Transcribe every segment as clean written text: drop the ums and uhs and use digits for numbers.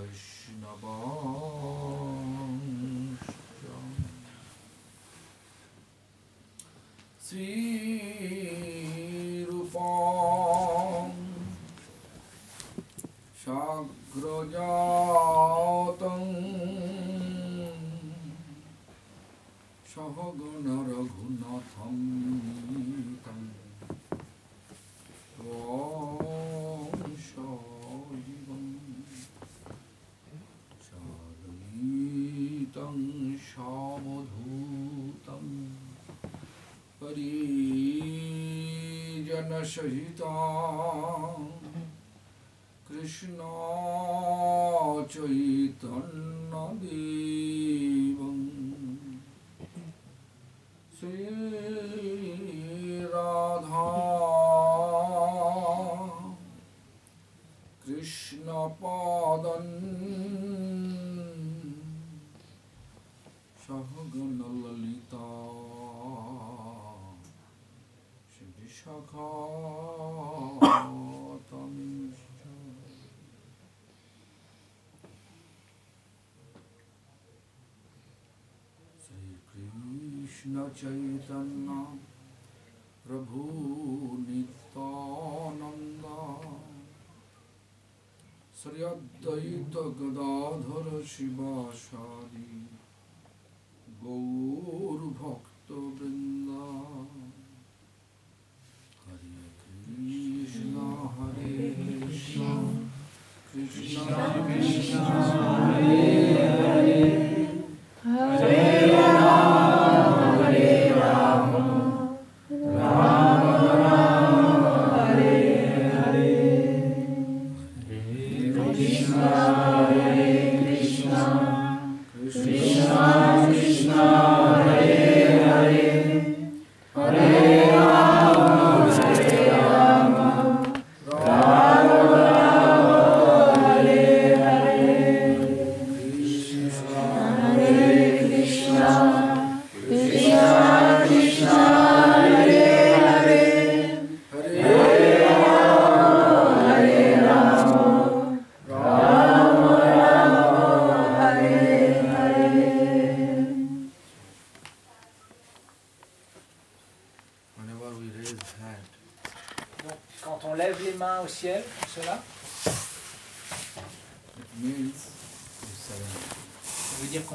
Vaishnavanscha Sri Rupam Sagrajatam Sahagana Raghunatham Nitam Tvam Shajivam Chadaitam Shamadhutam Parijana Sahitam Krishna Chaitanya Devam Sri Radha Krishna Padan Sahagana Lalita Shri Vishakhatam Krishna Chaitanya Prabhu Nityananda Sri Advaita Gadadhara Shivasadi Gaur Bhakta Vrinda Hare Krishna Krishna Krishna Hare Hare Hare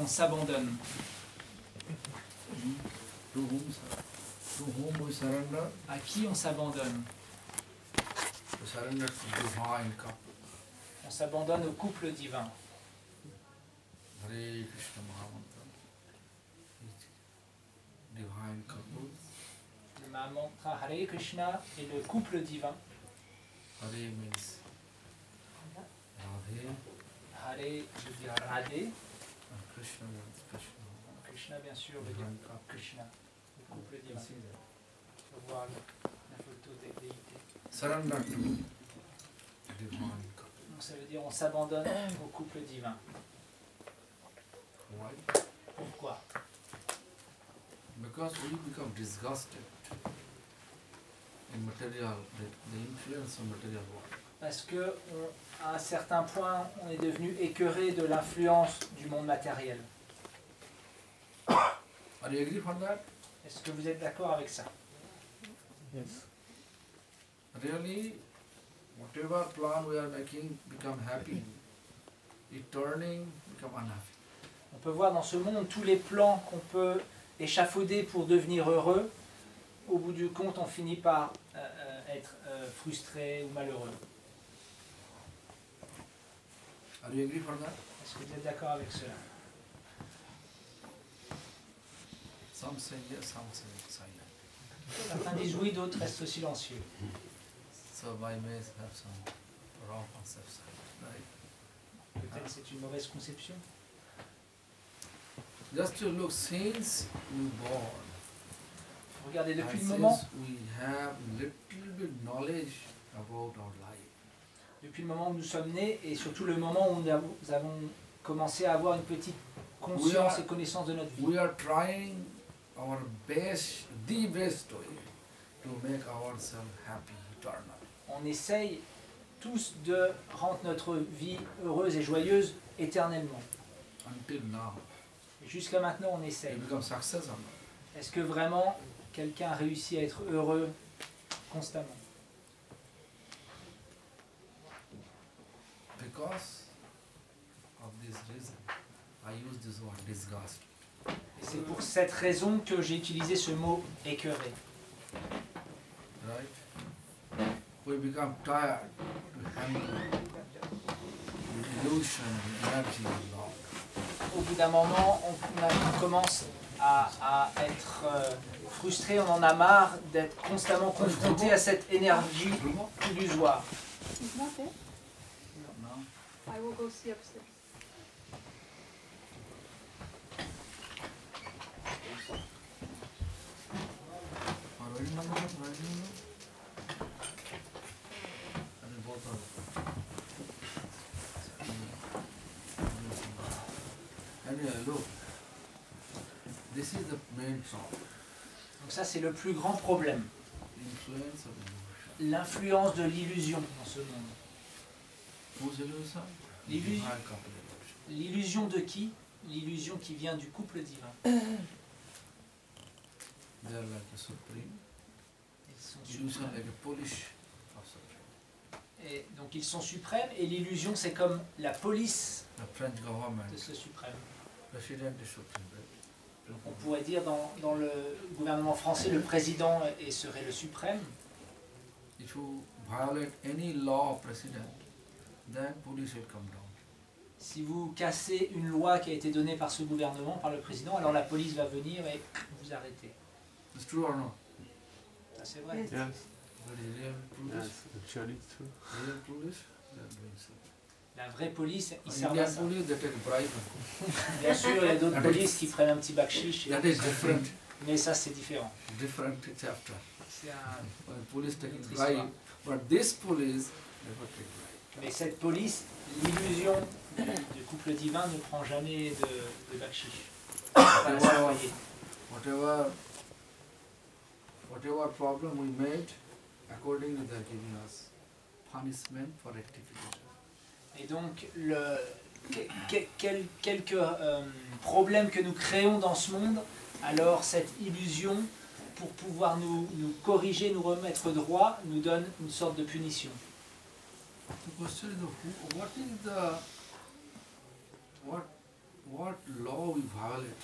S'abandonne. To whom we surrender? À qui on s'abandonne? We surrender to divine couple. On s'abandonne au couple divin. Hare Krishna Mahamantra. Divine couple. Le Mahamantra Hare Krishna est le couple divin. Hare means Radhe. Hare veut dire Radhe. Krishna means Krishna. Krishna, bien sûr, veut dire Krishna, le couple divin. Il faut voir la photo des déités. Surrender to divine couple. Donc ça veut dire on s'abandonne au couple divin. Why? Pourquoi? Because we become disgusted in material, the influence of material world. Parce que à un certain point, on est devenu écœuré de l'influence du monde matériel. Are you agree for that? Est-ce que vous êtes d'accord avec ça? Yes. Really, whatever plan we are making become happy. It turning become unhappy. On peut voir dans ce monde tous les plans qu'on peut échafauder pour devenir heureux. Au bout du compte, on finit par être frustré ou malheureux. Are you agree for that? Est-ce que vous êtes d'accord avec cela? Some say yes, some say silent. Certains disent oui, d'autres restent silencieux. So I may have some wrong conception, right? Peut-être que c'est une mauvaise conception. Just to look, since we born, Regardez, depuis le and moment, since we have little bit knowledge about our life, depuis le moment où nous sommes nés et surtout le moment où nous avons commencé à avoir une petite conscience et connaissance de notre vie. we are trying our best, the best way to make ourselves happy, eternal. On essaye tous de rendre notre vie heureuse et joyeuse éternellement. Until now, Et jusqu'à maintenant, on you essaye. become success or not? Est-ce que vraiment quelqu'un réussit à être heureux constamment? Because of this reason, I use this word disgust. Et c'est pour cette raison que j'ai utilisé ce mot écœuré. Right? We become tired to handle the illusion and energy of love. Au bout d'un moment, on commence à être frustré, on en a marre d'être constamment confronté à cette énergie illusoire. It's not there. No? I will go see upstairs. Already know? Already know? I mean, both are. Anyway, look. This is the main problem. Donc ça, c'est le plus grand problème. Influence of illusion. L'influence de l'illusion dans ce monde. Whose illusion? L'illusion. Divine couple illusion. L'illusion de qui? L'illusion qui vient du couple divin. They are like a supreme. Ils sont Illusion suprêmes. like a police of supreme. Et donc ils sont suprêmes et l'illusion c'est comme la police The French government, de ce suprême. president is supreme, right? Donc on pourrait dire dans le gouvernement français le président serait le suprême. If you violate any law of president, then police will come down. Si vous cassez une loi qui a été donnée par ce gouvernement, par le président, alors la police va venir et vous arrêter. It's true or not? Ça c'est vrai. Yes. Yes, But is real police? yes, actually it's true. Real police? They are doing so. La vraie police, ils servent à Indian ça. police, they take bribe. Bien sûr, il y a d'autres polices qui prennent un petit bakchich, That is different, mais ça c'est différent. different chapter. C'est un- When police taking Autre bribe, histoire. but this police never take bribe. Mais cette police, l'illusion du couple divin ne prend jamais de bakchich. Pas la citoyer. Whatever problem we made, accordingly they are giving us punishment for rectification. Et donc, quelques problèmes que nous créons dans ce monde, alors cette illusion, pour pouvoir nous corriger, nous remettre droit, nous donne une sorte de punition. The question is, what is the what law we violate?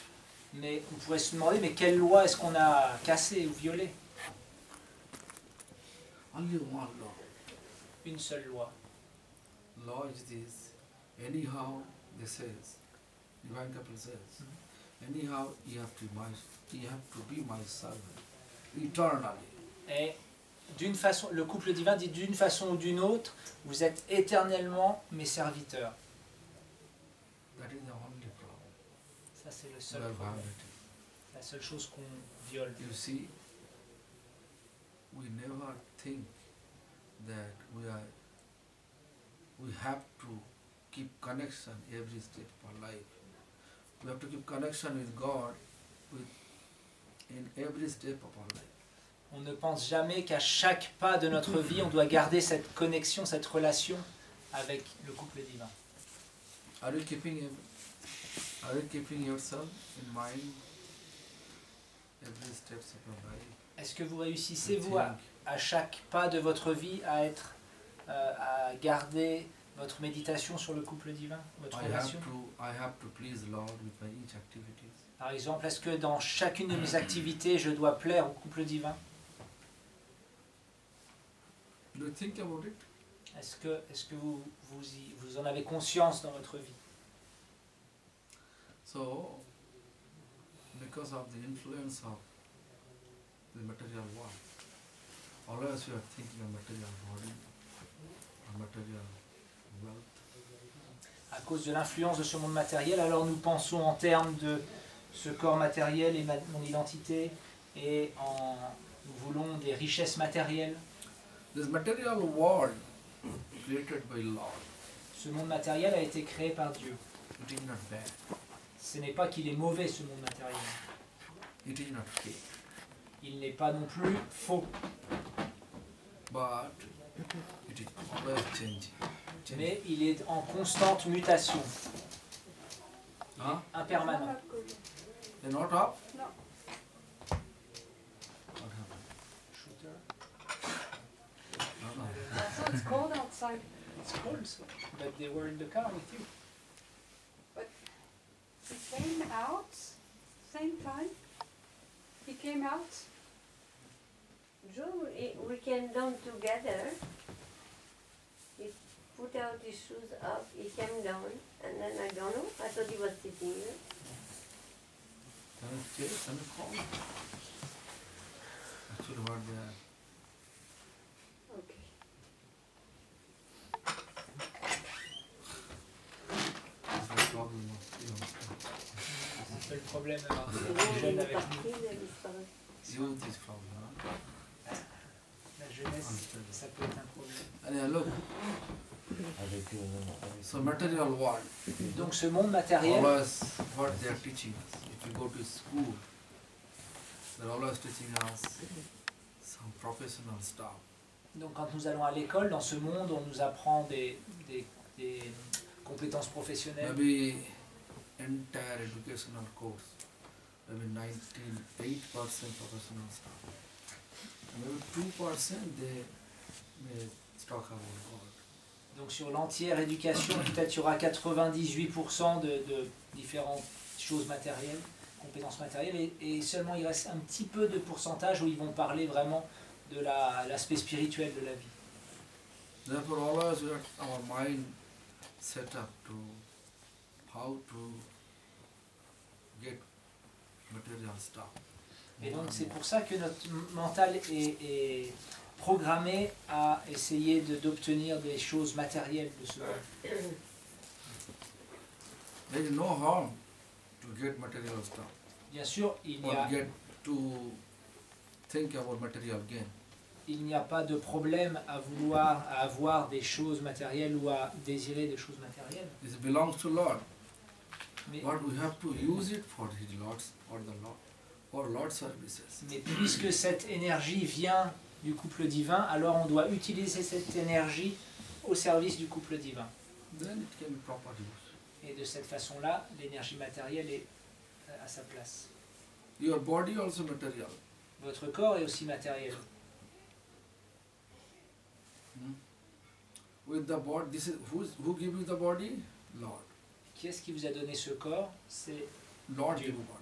Mais on pourrait se demander, mais quelle loi est-ce qu'on a cassée ou violée? Only one law. Une seule loi. Law is this. Anyhow, they says, divine couple says, anyhow you have to be my servant eternally. Et d'une façon, le couple divin dit d'une façon ou d'une autre, vous êtes éternellement mes serviteurs. That is the only problem. Ça c'est le We seul are problème, violating. la seule chose qu'on viole. You see, we never think that we have to keep connection every step of our life. We have to keep connection with God in every step of our life. On ne pense jamais qu'à chaque pas de notre vie, on doit garder cette connexion, cette relation avec le couple divin. Are you keeping yourself in mind every steps of your life? Est-ce que vous réussissez, You vous, think, à chaque pas de votre vie, à garder votre méditation sur le couple divin, votre relation? I have to please Lord with my each activities. Par exemple, est-ce que dans chacune de mes activités, je dois plaire au couple divin? Do you think about it? Est-ce que vous en avez conscience dans votre vie? So, because of the influence of the material world, always you are thinking of material body, of material wealth. À cause de l'influence de ce monde matériel, alors nous pensons en termes de ce corps matériel et mon identité, et nous voulons des richesses matérielles. This material world created by Lord, Ce monde matériel a été créé par Dieu. it is not bad, Ce n'est pas qu'il est mauvais, ce monde matériel. it is not fake, Il n'est pas non plus faux. but It is always changing. Mais il est en constante mutation, Huh? impermanent. Not good. They're not up? No. What happened? No, no. So it's cold outside. It's cold, so. But they were in the car with you. He came out same time. He came out. Joe, we came down together. He put out his shoes up, he came down, and then I don't know, I thought he was sitting here. Can I check? Can I call? Actually, what they are. Okay. Is the problem of, C'est un peu le problème Et d'avoir là, des il jeunes est avec parti, nous. il a disparu. youth is problem, huh? La jeunesse, ça peut être un problème. Anyhow, look. So material world. Donc ce monde matériel, Always what they are teaching us. If you go to school, they're always teaching us some professional stuff. donc quand nous allons à l'école, dans ce monde, on nous apprend des compétences professionnelles. Maybe entire educational course, maybe 98% professional stuff. Maybe 2% they may talk about God. Donc sur l'entière éducation, peut-être il y aura 98% de différentes choses matérielles, compétences matérielles, et seulement il reste un petit peu de pourcentage où ils vont parler vraiment de l'aspect spirituel de la vie. Therefore, always we have our mind set up to how to get material stuff. Et donc c'est pour ça que notre mental est programmé à essayer d'obtenir des choses matérielles de ce monde. There is no harm to get material stuff Bien sûr, il n'y or a, get to think about material gain. il n'y a pas de problème à vouloir à avoir des choses matérielles ou à désirer des choses matérielles. This belongs to Lord. Mais, But we have to use it for His Lord's or the Lord for Lord's services. mais puisque cette énergie vient du couple divin, alors on doit utiliser cette énergie au service du couple divin. Then it can be proper use. Et de cette façon-là, l'énergie matérielle est à sa place. Your body also material. Votre corps est aussi matériel. With the body, this is who give you the body? Lord. Qui est-ce qui vous a donné ce corps? C'est Lord Dieu. give you body.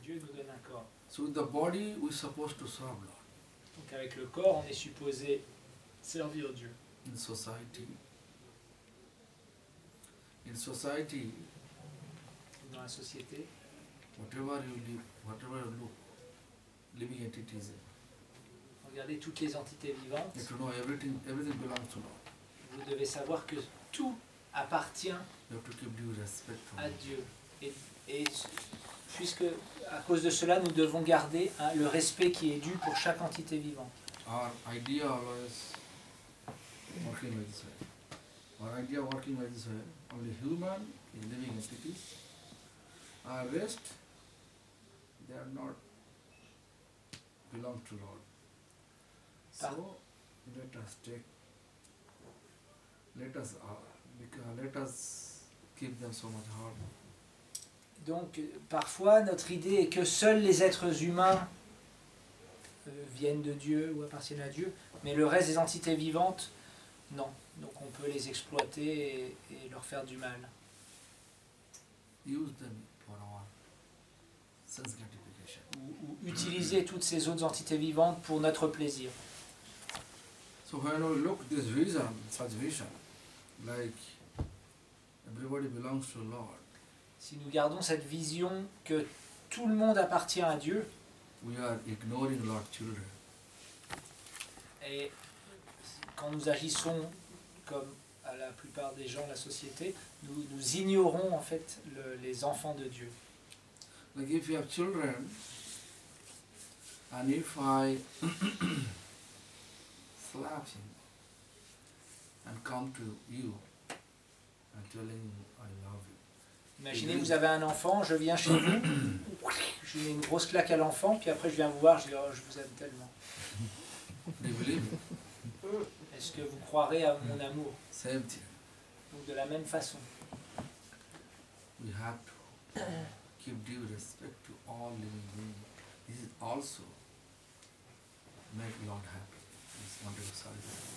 Dieu nous donne un corps. So with the body we're supposed to serve Lord. Donc avec le corps, on est supposé servir Dieu. In society, Dans la société, whatever you live, whatever you look, living entities, regardez toutes les entités vivantes. you have to know everything belongs to Lord. Vous devez savoir que tout appartient You have to keep due respect for à Him. Dieu. Et puisque, à cause de cela, nous devons garder le respect qui est dû pour chaque entité vivante. Our idea always working like this way. Our idea working like this way. Only human is living entities. Our rest, they are not belong to Lord. So let us give them so much harm. Donc, parfois, notre idée est que seuls les êtres humains viennent de Dieu ou appartiennent à Dieu, mais le reste des entités vivantes, non. Donc, on peut les exploiter et leur faire du mal. Use them for our sense gratification. Ou utiliser toutes ces autres entités vivantes pour notre plaisir. So when we look this vision, such vision, like everybody belongs to Lord, Si nous gardons cette vision que tout le monde appartient à Dieu, we are ignoring Lord's children. et quand nous agissons comme à la plupart des gens de la société, nous ignorons en fait les enfants de Dieu. Like if you have children, and if I slap him and come to you and telling him I love you, Imaginez, vous avez un enfant, je viens chez vous, je mets une grosse claque à l'enfant, puis après je viens vous voir, je dis oh, je vous aime tellement. do you believe me? Est-ce que vous croirez à mon amour? Same thing. Donc de la même façon, We have to give due respect to all living beings. This is also make Lord happy. This wonderful service.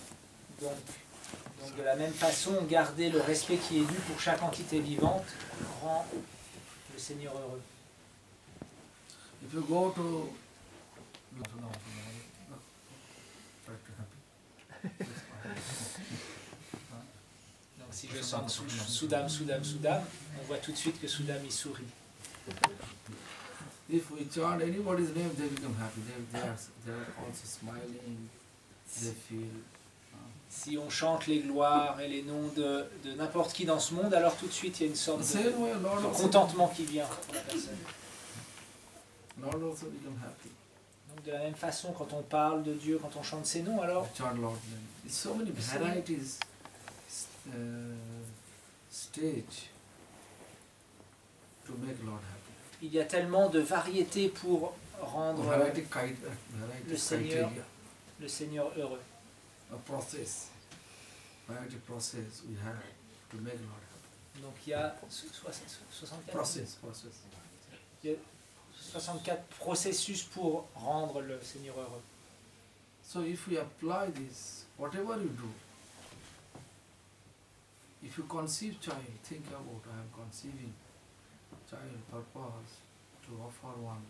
donc de la même façon, garder le respect qui est dû pour chaque entité vivante rend le Seigneur heureux. If you go to Donc si je sens Soudam, on voit tout de suite que Soudam il sourit. if we chant anybody's name, they become happy. They are also smiling. They feel. Si on chante les gloires et les noms de n'importe qui dans ce monde, alors tout de suite il y a une sorte Same way, Lord de also, contentement qui vient pour la personne. Lord also become happy. Donc de la même façon, quand on parle de Dieu, quand on chante ses noms, alors Chant Lord's name. There's so many varieties. Stage to make Lord happy. il y a tellement de variétés pour rendre Variety le Seigneur, criteria, le Seigneur heureux. a process, variety process we have to make Lord happy. Donc il y a 64, Process. il y a 64 processus pour rendre le Seigneur heureux. So if we apply this, whatever you do, if you conceive child, think about I am conceiving child purpose to offer one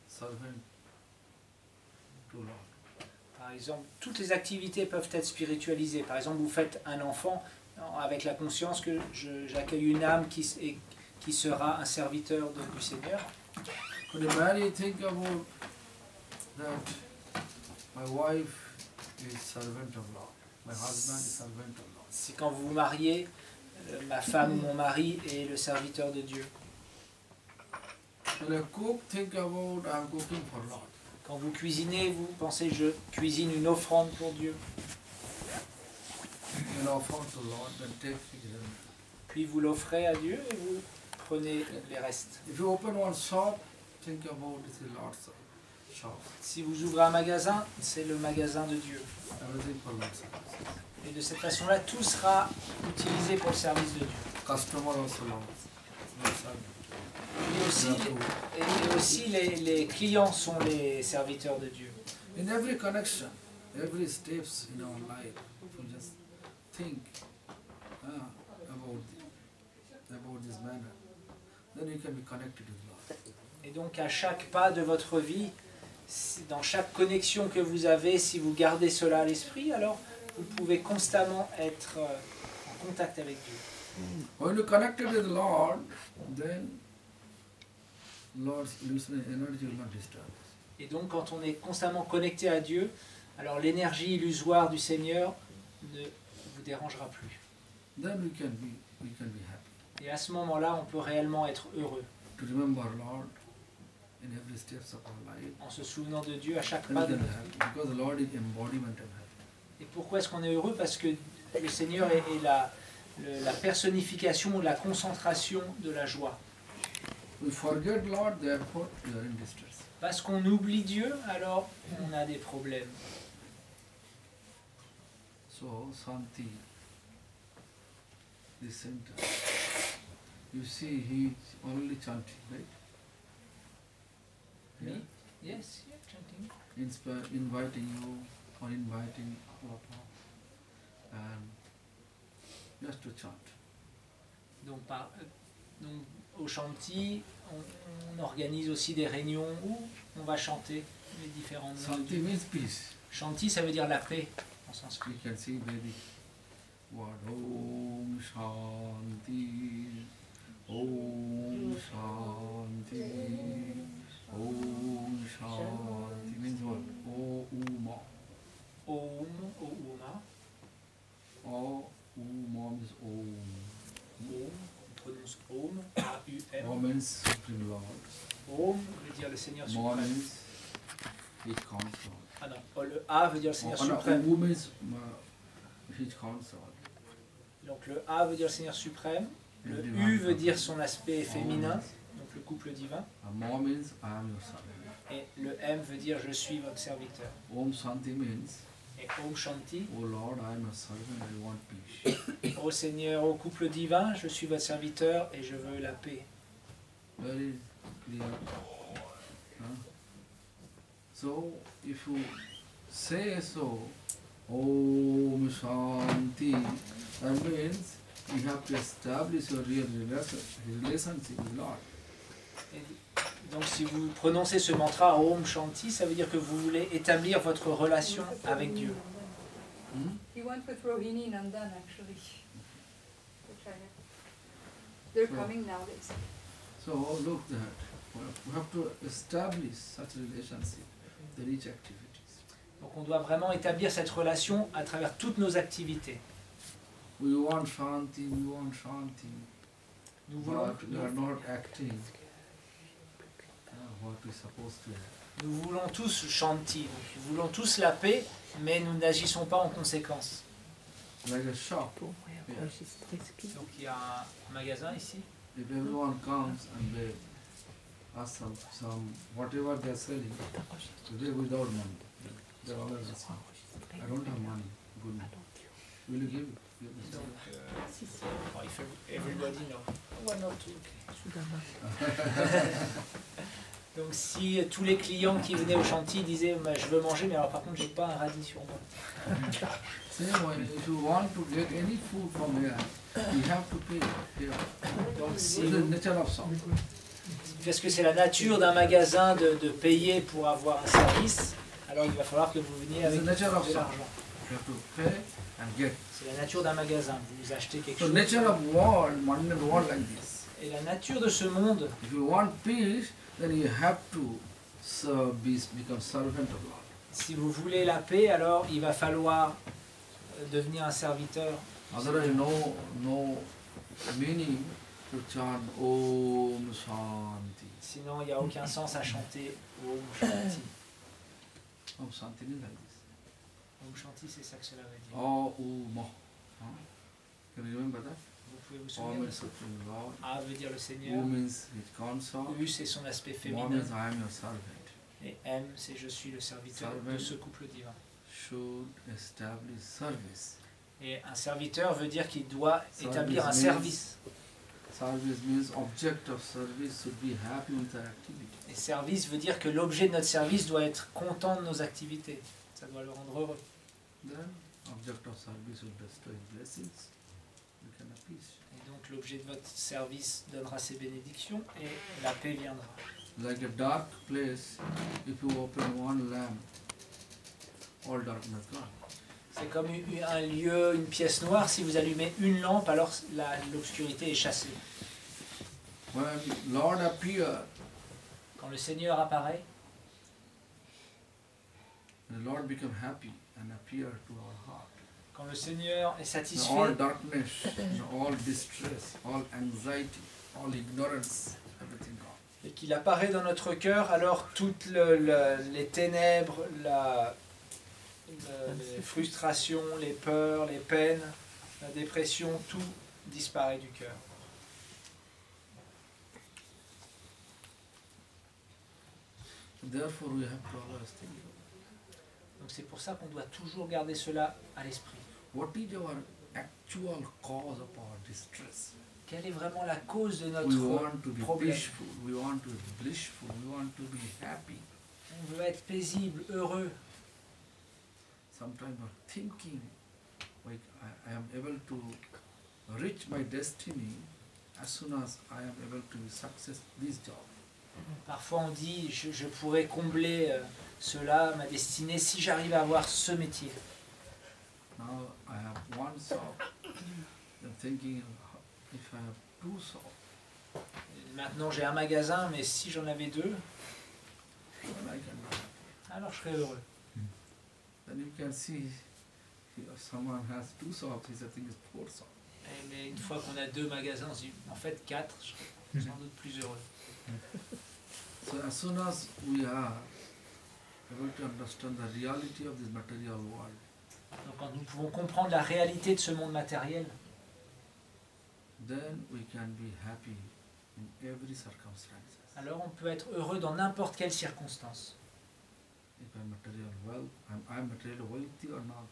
servant to Lord. Par exemple, toutes les activités peuvent être spiritualisées. Par exemple, vous faites un enfant avec la conscience que j'accueille une âme qui sera un serviteur du Seigneur. When you marry, think about that my wife is servant of Lord, my husband is servant of Lord. C'est quand vous vous mariez, ma femme ou mon mari est le serviteur de Dieu. When I cook, think about I am cooking for Lord. Quand vous cuisinez, vous pensez je cuisine une offrande pour Dieu. An offer to Lord, then take it. Puis vous l'offrez à Dieu et vous prenez les restes. If you open one shop, think about this is Lord's shop. Si vous ouvrez un magasin, c'est le magasin de Dieu. Everything for Lord's service. Et de cette façon-là, tout sera utilisé pour le service de Dieu. Customer also Lord's service. Et aussi les clients sont les serviteurs de Dieu. In every connection, every steps in our life, if you just think about this manner, then you can be connected with Lord. Et donc à chaque pas de votre vie, dans chaque connexion que vous avez, si vous gardez cela à l'esprit, alors vous pouvez constamment être en contact avec Dieu. When you connected with Lord, then Lord's illusory energy will not disturb us. Et donc quand on est constamment connecté à Dieu, alors l'énergie illusoire du Seigneur ne vous dérangera plus. Then we can be happy. Et à ce moment-là, on peut réellement être heureux. To remember Lord in every steps of our life. En se souvenant de Dieu à chaque Then pas we de can be notre vie. happy because the Lord is embodiment of happiness. Et pourquoi est-ce qu'on est heureux? Parce que le Seigneur est la personnification, la concentration de la joie. We forget Lord, therefore we are in distress. Parce qu'on oublie Dieu, alors on a des problèmes. So Santi, the center. You see, he is only chanting, right? Me? Yes, yeah, chanting. Inviting you or inviting Papa, and just to chant. Donc, au Chanty, on organise aussi des réunions où on va chanter les différents noms de Santi Dieu. means peace. Chanty, ça veut dire la paix en sanskrit. We can see Vedic word. Om Shanti, Om Shanti, Om Shanti means what? Om. Om, Oma. Om means Om. Om, on prononce Om, A-U-M. Om means Supreme Lord. Om veut dire le Seigneur Mo suprême. means His counsel. Ah non, oh, le A veut dire le Seigneur Oh, no, suprême. Om means His counsel. Donc le A veut dire le Seigneur suprême. Le U veut dire son aspect féminin, donc le couple divin. Mo means I am your servant. Et le M veut dire je suis votre serviteur. Om Shanti means Et Om Shanti. Oh Lord, I am a servant, I want peace. Ô Seigneur, ô couple divin, je suis votre serviteur et je veux la paix. Very clear. Huh? So, if you say so, Om Shanti, that means you have to establish your real relationship with Lord. Et donc si vous prononcez ce mantra Om Shanti, ça veut dire que vous voulez établir votre relation avec Dieu. Hmm? He went with Rohini Nandan actually. They're coming now, they say. So look that we have to establish such relationship with each activities. Donc on doit vraiment établir cette relation à travers toutes nos activités. We want Shanti, we want Shanti, Nous voulons, but we are not acting what we supposed to have. nous voulons tous Shanti, nous voulons tous la paix, mais nous n'agissons pas en conséquence. Like a shop. Donc il y a un magasin ici. If everyone comes and they ask some whatever they are selling, today without money, they are always asking, I don't have money, good money. Will you give it? Give it. Donc, bon, if everybody know. Why not? Donc si tous les clients qui venaient au chantier disaient je veux manger, mais alors par contre j'ai pas un radis sur moi. Same way, if you want to get any food from here, you have to pay here. Donc It's si the vous- nature of shop. parce que c'est la nature d'un magasin de payer pour avoir un service, alors il va falloir que vous veniez It's avec the nature of de shop. l'argent. You have to pay and get. C'est la nature d'un magasin. Vous achetez quelque So chose. nature of world, modern world like this. Et la nature de ce monde, If you want peace, then you have to serve, become servant of Lord. si vous voulez la paix, alors il va falloir devenir un serviteur. Otherwise, no meaning to chant Om Shanti. Sinon, il n'y a aucun sens à chanter Om Shanti. Om Shanti is like this. Om Shanti, c'est ça que cela veut dire. Oh, Om. Huh? Can you remember that? Vous pouvez vous Om souvenir de is ça. Supreme Lord. A veut dire le Seigneur. O means his consort. U, c'est son aspect Om féminin. means I am your servant. Et M, c'est je suis le serviteur de ce couple divin. Should establish service. Et un serviteur veut dire qu'il doit Service établir un means- service. Service means object of service should be happy with their activity. Et service veut dire que l'objet de notre service doit être content de nos activités. Ça doit le rendre heureux. Then object of service will bestow his blessings. You can have peace. Et donc l'objet de votre service donnera ses bénédictions et la paix viendra. Like a dark place, if you open one lamp, all darkness gone. C'est comme un lieu, une pièce noire. Si vous allumez une lampe, alors l'obscurité est chassée. When Lord appears, Quand le Seigneur apparaît, the Lord becomes happy and appears to our heart. quand le Seigneur est All satisfait, darkness, all distress, all anxiety, all ignorance, everything gone. et qu'il apparaît dans notre cœur, alors toutes les ténèbres, les frustrations, les peurs, les peines, la dépression, tout disparaît du cœur. Therefore, we have to always think, Donc c'est pour ça qu'on doit toujours garder cela à l'esprit. what is our actual cause of our distress? Quelle est vraiment la cause de We notre want to be problème? peaceful, we want to be blissful, we want to be happy. On veut être paisible, heureux. Sometimes we're thinking, like I am able to reach my destiny as soon as I am able to success this job. Parfois on dit je pourrais combler cela, ma destinée, si j'arrive à avoir ce métier. Now I have one shop. I'm thinking if I have two shops, Maintenant j'ai un magasin, mais si j'en avais deux, then I can. alors je serais heureux. Then you can see if someone has two shops, I think it's four shops. Mais une fois qu'on a deux magasins, on se dit, en fait 4, je serais sans doute plus heureux. So as soon as we are able to understand the reality of this material world, Donc quand nous pouvons comprendre la réalité de ce monde matériel, then we can be happy in every circumstance. alors on peut être heureux dans n'importe quelle circonstance. if I'm material wealth, I'm material wealthy or not.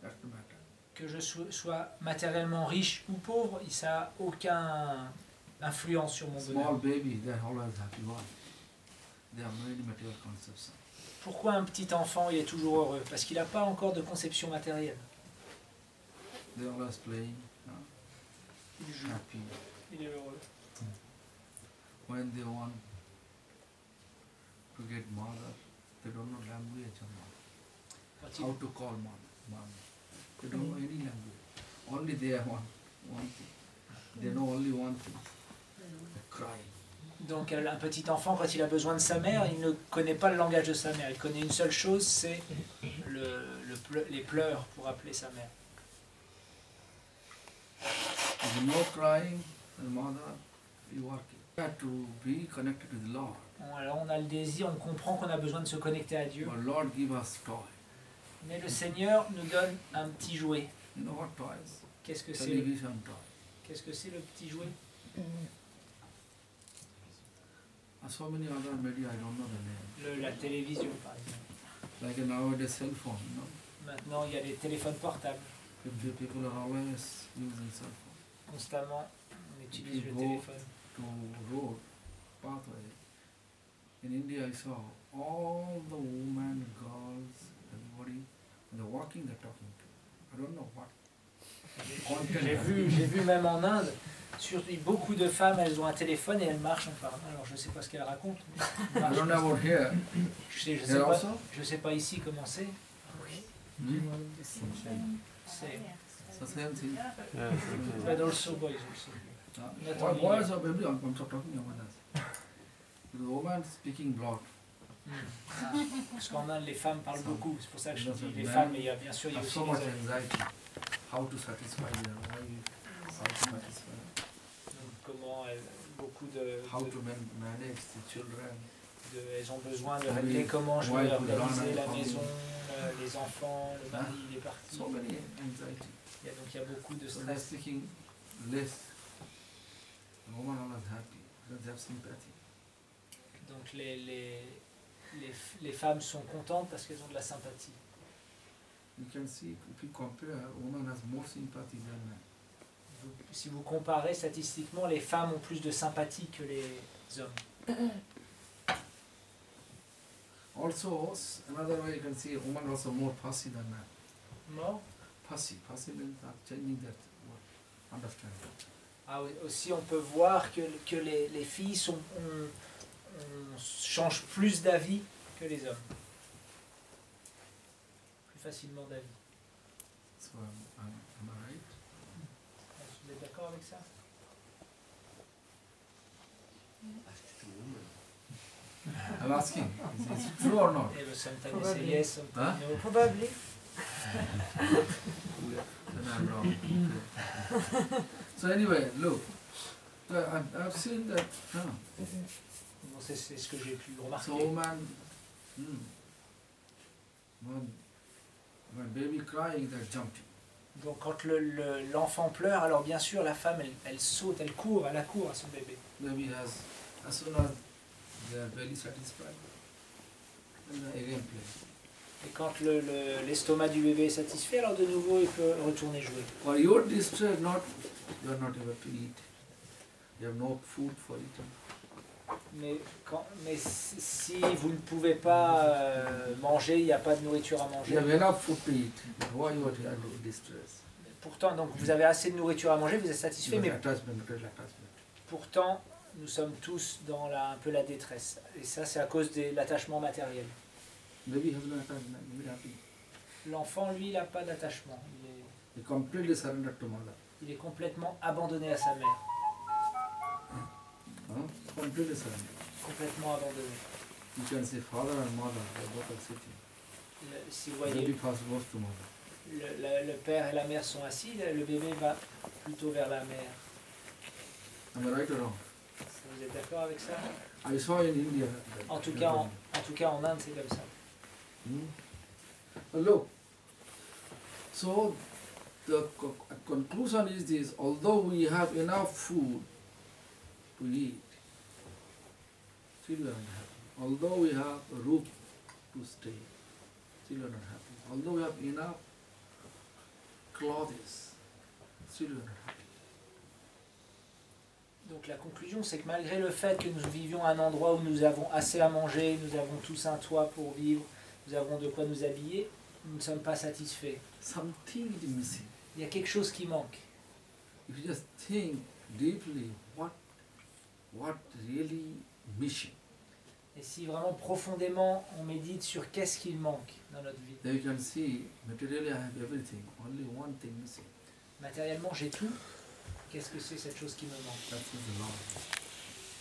That's the matter. Que je sois matériellement riche ou pauvre, ça n'a aucun influence sur mon Small bonheur. baby, they're always happy. Why? They have no any material conception. Pourquoi un petit enfant il est toujours heureux? Parce qu'il n'a pas encore de conception matérielle. They're always playing, Il joue, happy. il est heureux. When they want to get mother, they don't know language or not. Quand How il, to call mom. They don't know any language. Only they have one thing. They know only one thing. The cry. donc un petit enfant, quand il a besoin de sa mère, il ne connaît pas le langage de sa mère. Il connaît une seule chose, c'est les pleurs pour appeler sa mère. If you no crying, the mother, you working. You have to be connected to the Lord. Bon, alors on a le désir, on comprend qu'on a besoin de se connecter à Dieu. But Lord give us toy. Mais le Seigneur nous donne un petit jouet. You know what toys? Qu'est-ce que c'est? Television toy. Qu'est-ce que c'est le petit jouet? And so many other media, I don't know the name. La télévision, par exemple. Like nowadays cell phone, Maintenant, il y a les téléphones portables. The people are always using cell phone. Constamment, on utilise le Go téléphone. to road, pathway. In India, I saw all the women, girls, everybody, they're walking, they're talking to. I don't know what. J'ai vu même en Inde, beaucoup de femmes, elles ont un téléphone et elles marchent en parlant. Alors je ne sais pas ce qu'elles racontent. mais I don't know about here. Je sais pas ici comment c'est. C'est So same thing. but also boys also. Not only Boys or baby, I'm talking about us. The woman speaking blood. Ah, parce qu'en Inde, les femmes parlent beaucoup. C'est pour ça que je dis les Yeah. femmes, mais il y a bien sûr il y a Have aussi so much les hommes. anxiety. How to satisfy them? How to satisfy them? Donc, comment beaucoup How to manage the children? elles ont besoin de Ah régler oui. comment je Ouais, vais pour les organiser la enfants. maison, les enfants, le mari, il est parti. So many anxiety. Donc il y a beaucoup de So they're stress. speaking less. The woman always happy. They have sympathy. Donc les femmes sont contentes parce qu'elles ont de la sympathie. You can see if you compare, woman has more sympathy than men. Si vous comparez statistiquement, les femmes ont plus de sympathie que les hommes. Also, another way you can see, woman also more fussy than man. Mort. Fussy means changing that word. Understand? Ah, aussi, on peut voir que les filles on change plus d'avis que les hommes. Plus facilement d'avis. So am I right? Vous êtes d'accord avec ça? I'm asking, is it true or not? Et sometimes you say Probably. yes, sometimes no. Probably. Then I'm wrong. Okay. So anyway, look, I've seen that. Bon, c'est ce que j'ai pu remarquer. So woman, when baby crying, they're jumping. Donc quand l'enfant pleure, alors bien sûr la femme elle saute, elle accourt à son bébé. Baby has, as soon as they are very satisfied, then they again play. Et quand l'estomac du bébé est satisfait, alors de nouveau il peut retourner jouer. For your distress, you are not able to eat. You have no food for eating. Mais si vous ne pouvez pas manger, il n'y a pas de nourriture à manger. You have enough food to eat. Why you are in distress? Pourtant, donc vous avez assez de nourriture à manger, vous êtes satisfait, mais Attachment. pourtant nous sommes tous dans un peu la détresse. Et ça, c'est à cause de l'attachement matériel. Baby has no attachment. Very happy. L'enfant, lui, il n'a pas d'attachement. He completely surrendered to mother. Il est complètement abandonné à sa mère. Completely surrendered. Complètement abandonné. You can say father and mother, they both are sitting. Si vous voyez, Baby first goes to mother. le père et la mère sont assis, le bébé va plutôt vers la mère. Am I right or wrong? Vous êtes d'accord avec ça? I saw in India. En tout cas, en Inde, c'est comme ça. Look, so the conclusion is this: although we have enough food to eat, still we are unhappy. Although we have a roof to stay. Still you are not happy. Although we have enough clothes, still you are not happy. Donc la conclusion, c'est que malgré le fait que nous vivions à un endroit où nous avons assez à manger, nous avons tous un toit pour vivre, nous avons de quoi nous habiller, nous ne sommes pas satisfaits. Something is missing. Il y a quelque chose qui manque. If you just think deeply, what really missing, Et si vraiment profondément on médite sur qu'est-ce qu'il manque dans notre vie. then you can see materially I have everything, only one thing missing. Matériellement, j'ai tout. Qu'est-ce que c'est cette chose qui me manque? That is the Lord,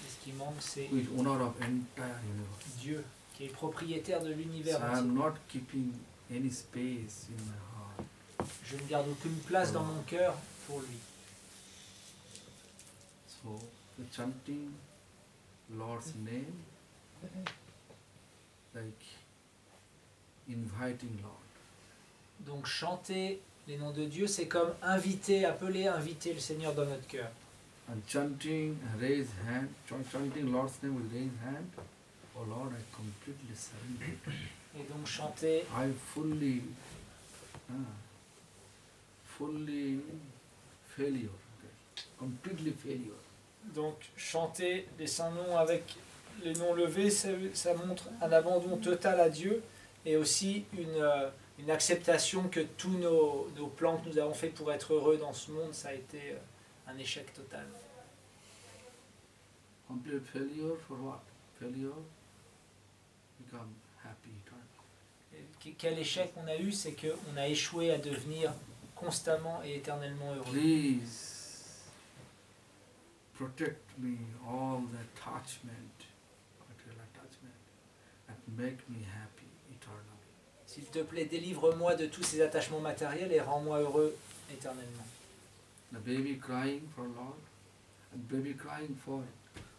Et ce qui manque, c'est who is owner of entire universe. Dieu, qui est propriétaire de So l'univers I entier. am not keeping any space in my heart. Je ne garde aucune place dans mon cœur pour lui. So the chanting Lord's name, like inviting Lord. Donc chanter les noms de Dieu, c'est comme inviter, appeler, inviter le Seigneur dans notre cœur. And chanting, raise hand, chanting Lord's name with raise hand. Oh Lord, I completely surrender. Et donc chanter, I fully failure, okay. Completely failure. donc chanter les saints noms avec les noms levés, ça montre un abandon total à Dieu et aussi une acceptation que tous nos plans que nous avons faits pour être heureux dans ce monde, ça a été un échec total. Complete failure for what? Failure, become happy eternal. Et quel échec on a eu, c'est qu'on a échoué à devenir constamment et éternellement heureux. Please protect me all the attachment, material attachment, and make me happy eternally. S'il te plaît, délivre-moi de tous ces attachements matériels et rends-moi heureux éternellement. The baby crying for Lord, and baby crying for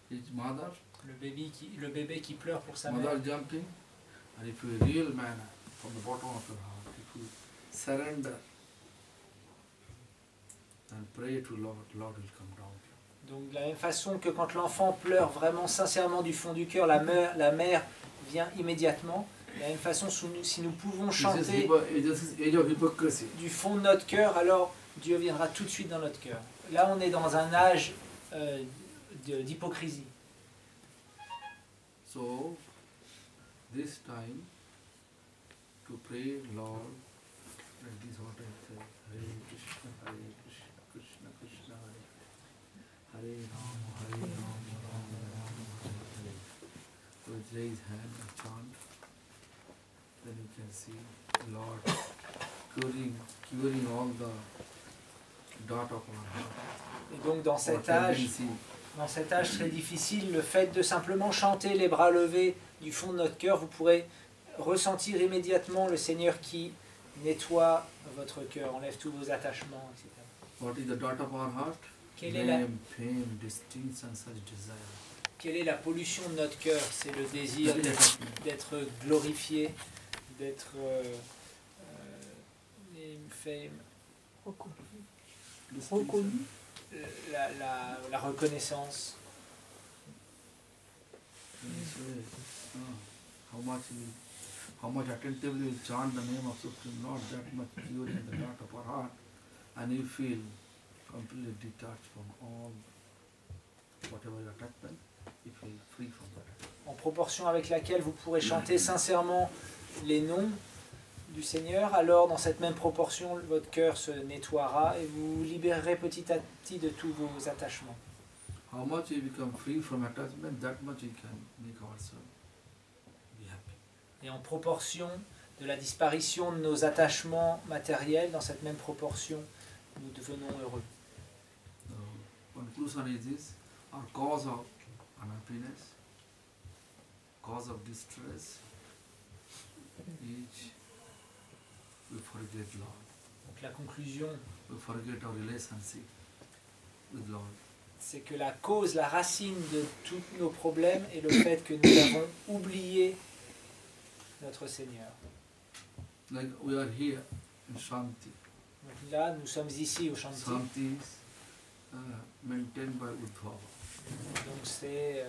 his mother, Le bébé qui pleure pour sa mother mère. jumping, and if you a real man from the bottom of your heart, if you surrender and pray to Lord, Lord will come down. Donc de la même façon que quand l'enfant pleure vraiment sincèrement du fond du cœur, la mère vient immédiatement. De la même façon, si nous pouvons chanter This is age of hypocrisy. du fond de notre cœur, alors Dieu viendra tout de suite dans notre cœur. Là, on est dans un âge d'hypocrisie. So, this time to pray, Lord, and this is what I say, Hare Krishna, Krishna Krishna, Hare Rama, Hare Rama, Rama Rama, Hare Hare. So raise hand and chant. Then you can see Lord curing all the dot of our heart. Et donc dans Our cet âge tendency. très difficile, le fait de simplement chanter les bras levés du fond de notre cœur, vous pourrez ressentir immédiatement le Seigneur qui nettoie votre cœur, enlève tous vos attachements, etc. What is the dot of our heart? Quelle est la, Name, fame, distinction, such desire. quelle est la pollution de notre cœur? C'est le désir d'être glorifié, d'être fame, Reconnu. la reconnaissance. How much attentively we chant the name of Supreme Lord, that much pure in the dot of our heart, and you feel completely detached from all whatever your attachment, you feel free from that. En proportion avec laquelle vous pourrez chanter sincèrement les noms du Seigneur, alors dans cette même proportion, votre cœur se nettoiera et vous vous libérerez petit à petit de tous vos attachements. How much we become free from attachment, that much we can make ourselves be happy. Et en proportion de la disparition de nos attachements matériels, dans cette même proportion, nous devenons heureux. So, conclusion is this, our cause of unhappiness, cause of distress, is we forget Lord. Donc la conclusion, We forget our relationship with Lord. c'est que la cause, la racine de tous nos problèmes est le fait que nous avons oublié notre Seigneur. Like we are here in Shanti. Donc là, nous sommes ici au Shanti. Shanti is maintained by Uddhava. Donc c'est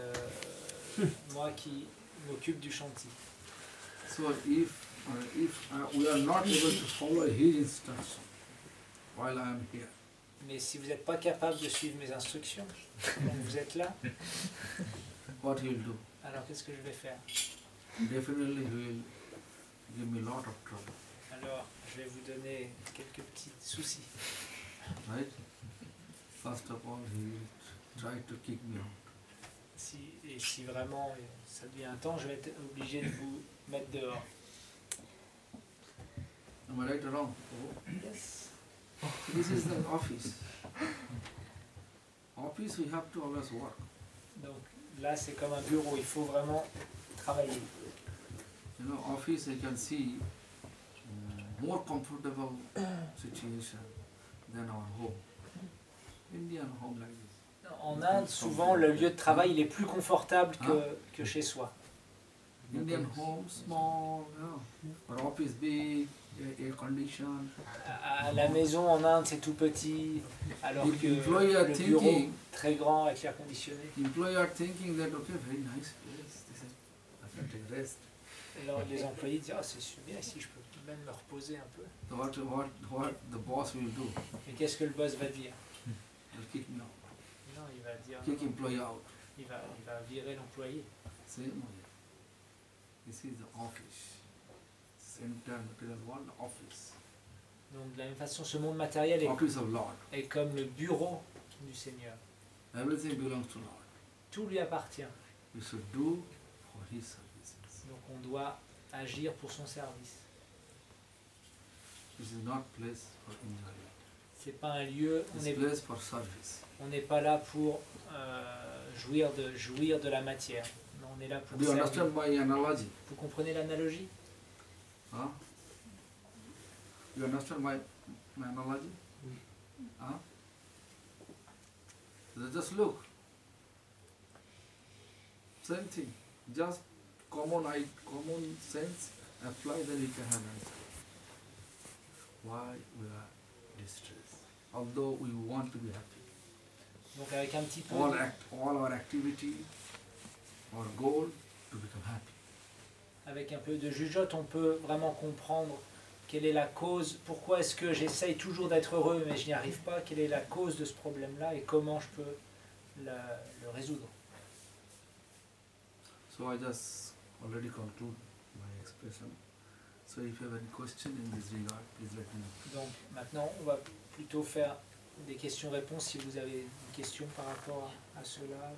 moi qui m'occupe du Shanti. So if we are not able to follow his instruction while I am here, Mais si vous n'êtes pas capable de suivre mes instructions, donc vous êtes là, what he will do? alors qu'est-ce que je vais faire? Definitely he will give me a lot of trouble, Alors, je vais vous donner quelques petits soucis. right? First of all, he will try to kick me out. Et si vraiment ça devient un temps, je vais être obligé de vous mettre dehors. Am I right or wrong? Yes. This is the office. Office, we have to always work. Donc là, c'est comme un bureau, il faut vraiment travailler. You know, office you can see more comfortable situation than our home. Indian home like this. En Inde, souvent, le lieu de travail il est plus confortable que chez soi. Indian home small, but office big, air condition. À la maison en Inde, c'est tout petit, alors If que employee are le bureau, thinking- très grand, avec l'air conditionné. Employee are thinking that okay, very nice place. This is I can take rest. Alors les employés disent, ah c'est bien ici, je peux même me reposer un peu. So what the boss will do? Mais qu'est-ce que le boss va dire? He'll kick me out. Non, il va dire, Kick non, employee out. il va virer l'employé. Same way. This is the office. Center material world office. Donc de la même façon, ce monde matériel Office of Lord. est comme le bureau du Seigneur. Everything belongs to Lord. Tout lui appartient. We should do for his services. Donc on doit agir pour son service. This is not place for enjoyment. C'est pas un lieu, It's place for service. on n'est pas là pour jouir de la matière. Non, on est là pour Do you servir. understand my analogy? Vous comprenez l'analogie? Huh? You understand my analogy? Huh? So just look. Same thing. Just common sense apply, then you can have answer. Why we are distressed? Although we want to be happy. Donc avec un petit peu All our activity, our goal to become happy. avec un peu de jugeote, on peut vraiment comprendre quelle est la cause, pourquoi est-ce que j'essaye toujours d'être heureux mais je n'y arrive pas, quelle est la cause de ce problème-là et comment je peux le résoudre. So I just already conclude my expression. So if you have any question in this regard, please let me know. Donc maintenant, on va plutôt faire des questions-réponses si vous avez une question par rapport à cela.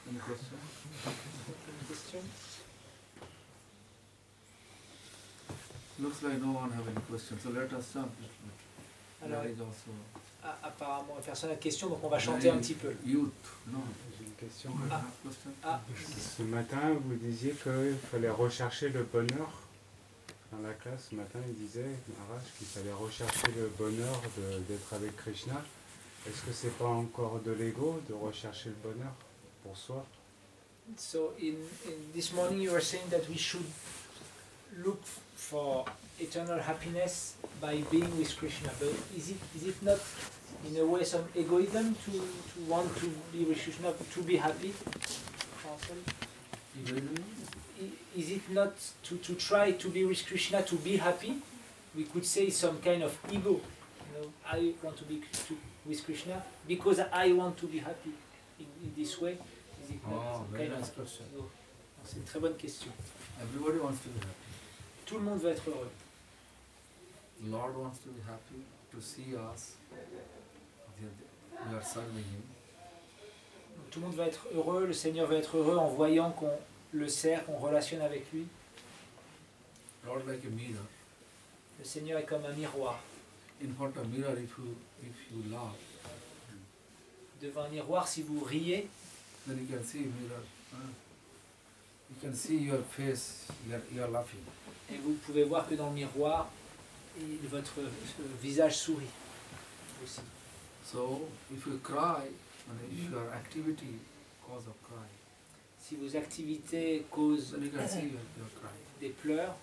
Any question? Une question? Looks like no one have any question. So let us jump. Alors, There is also apparemment, personne n'a de question, donc on va chanter un petit peu. youth. No. J'ai une question. You Ah. have question? Ah, Ce matin, vous disiez qu'il fallait rechercher le bonheur. Dans la classe, ce matin, il disait, Maharaj, qu'il fallait rechercher le bonheur d'être avec Krishna. Est-ce que c'est pas encore de l'ego de rechercher le bonheur pour soi? so in this morning you were saying that we should look for eternal happiness by being with Krishna, but is it not in a way some egoism to want to be with Krishna, to be happy? Is it not to try to be with Krishna to be happy? We could say some kind of ego. You know, I want to be with Krishna because I want to be happy. In this way, is it not Oh, some very kind nice of question. ego? C'est une très bonne question. Everybody wants to be happy. Tout le monde veut être heureux. Lord wants to be happy to see us. We are serving Him. Donc, tout le monde veut être heureux, le Seigneur veut être heureux en voyant qu'on le sert, qu'on relationne avec lui. Lord like a mirror. Le Seigneur est comme un miroir. In front of mirror, if you laugh, Devant un miroir, si vous riez, then you can see mirror. You can see your face. You are laughing. et vous pouvez voir que dans le miroir, votre visage sourit aussi. So if you cry, if your activity cause of cry, Si vos activités causent then you can see you're crying. des pleurs,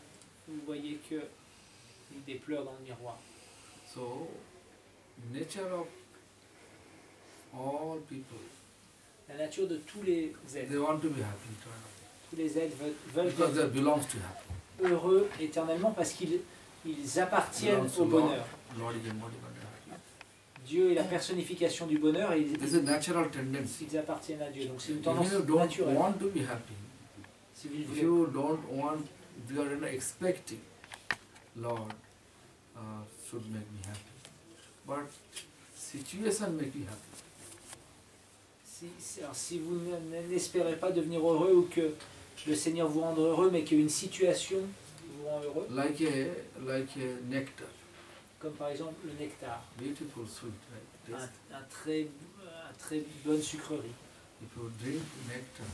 vous voyez que des pleurs dans le miroir. So, nature of all people, La nature de tous les êtres, they want to be happy eternally. tous les êtres veulent Because être they belongs to happy. heureux éternellement parce qu'ils appartiennent Belongs to au bonheur. Lord is embodiment of happy. Dieu est la personnification du bonheur et This is a natural tendency. ils appartiennent à Dieu. Donc c'est une If tendance you don't naturelle. want to be happy, Si vous ne if voulez you don't want, if you are not expecting, Lord should make me happy. But situation make you happy. si vous n'espérez pas devenir heureux ou que le Seigneur vous rende heureux, mais qu'une situation vous rend heureux, Like a nectar, comme par exemple le nectar, beautiful sweet, right? Taste. un très bonne sucrerie, If you drink nectar,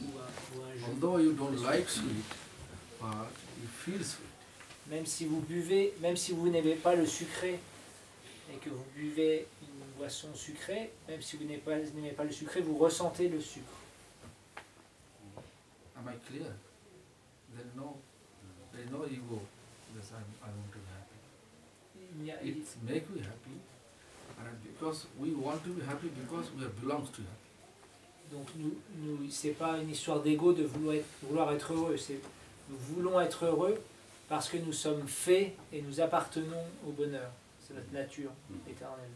ou un jus. although you don't like sweet, but you feel sweet. Même si vous buvez, même si vous n'aimez pas le sucré, et que vous buvez une boisson sucrée, même si vous n'aimez pas le sucré, vous ressentez le sucre. Am I clear? There is no ego. Yes, I want to be happy. Il n'y a- It make me happy, and because we want to be happy because we belongs to happy. Donc c'est pas une histoire d'ego de vouloir être heureux, nous voulons être heureux parce que nous sommes faits et nous appartenons au bonheur. C'est notre nature éternelle.